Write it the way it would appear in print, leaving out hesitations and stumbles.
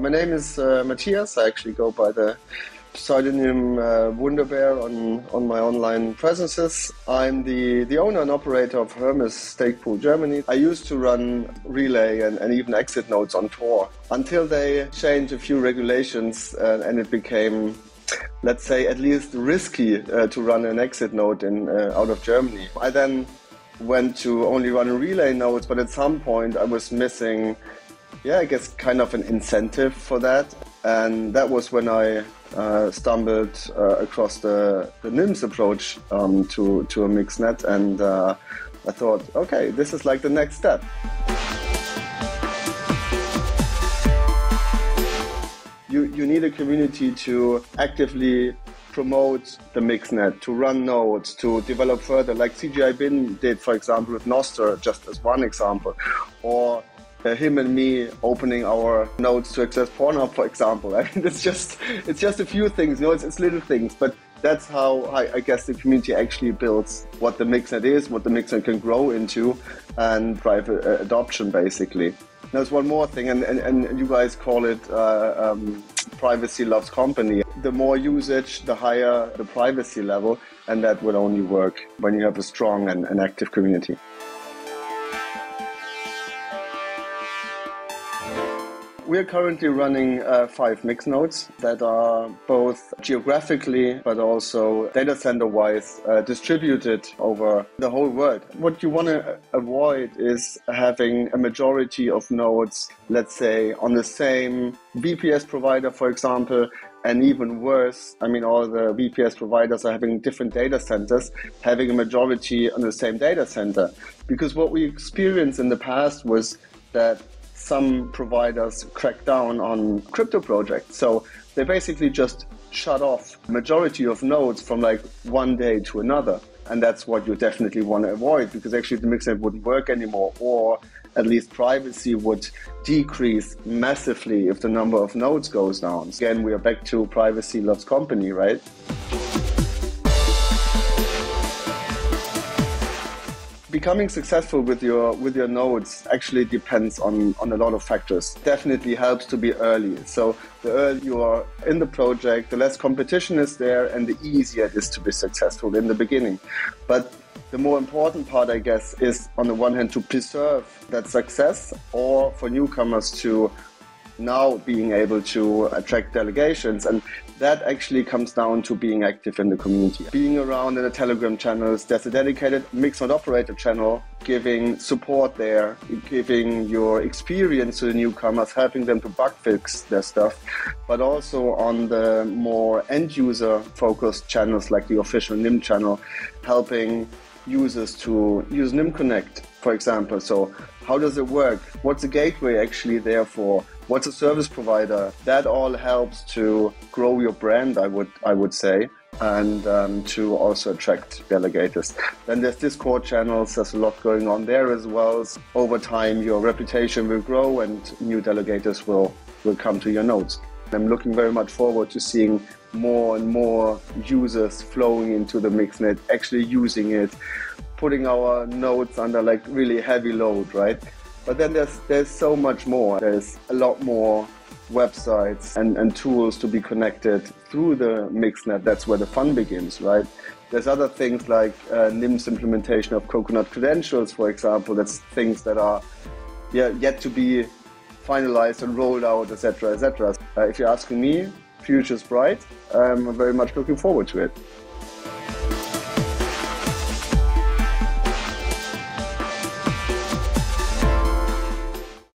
My name is Matthias. I actually go by the pseudonym Wunderbaer on my online presences. I'm the owner and operator of Hermes Stake Pool Germany. I used to run relay and even exit nodes on Tor until they changed a few regulations and it became, let's say, at least risky to run an exit node out of Germany. I then went to only run relay nodes, but at some point I was missing, I guess, kind of an incentive for that. And that was when I stumbled across the Nym's approach to a mixnet, and I thought, okay, this is like the next step. You need a community to actively promote the mixnet, to run nodes, to develop further, like CGI Bin did, for example, with Noster, just as one example, or him and me opening our nodes to access Pornhub, for example. I mean, it's just a few things, it's little things, but that's how I guess the community actually builds what the mixnet is, what the mixnet can grow into, and drive adoption, basically. There's one more thing, and you guys call it privacy loves company. The more usage, the higher the privacy level, and that will only work when you have a strong and active community. We're currently running 5 mix nodes that are both geographically but also data center-wise distributed over the whole world. What you want to avoid is having a majority of nodes, let's say, on the same VPS provider, for example, and even worse, I mean, all the VPS providers are having different data centers, having a majority on the same data center. Because what we experienced in the past was that some providers crack down on crypto projects. So they basically just shut off majority of nodes from like one day to another. And that's what you definitely want to avoid, because actually the mixnet wouldn't work anymore, or at least privacy would decrease massively if the number of nodes goes down. Again, we are back to privacy loves company, right? Becoming successful with your nodes actually depends on a lot of factors. Definitely helps to be early. So the earlier you are in the project, the less competition is there, and the easier it is to be successful in the beginning. But the more important part, I guess, is on the one hand to preserve that success, or for newcomers to now being able to attract delegations. And that actually comes down to being active in the community. Being around in the Telegram channels, there's a dedicated mixnet operator channel, giving support there, giving your experience to the newcomers, helping them to bug fix their stuff, but also on the more end user focused channels like the official Nym channel, helping users to use Nym Connect, for example. So how does it work? What's the gateway actually there for? What's a service provider? That all helps to grow your brand, I would say, and to also attract delegators. Then there's Discord channels. There's a lot going on there as well. Over time, your reputation will grow and new delegators will come to your nodes. I'm looking very much forward to seeing more and more users flowing into the mixnet, actually using it, putting our nodes under like really heavy load, right? But then there's so much more. There's a lot more websites and tools to be connected through the mixnet. That's where the fun begins, right? There's other things like Nym's implementation of coconut credentials, for example. That's things that are yet to be finalized and rolled out, etc., etc. If you're asking me, future's bright. I'm very much looking forward to it.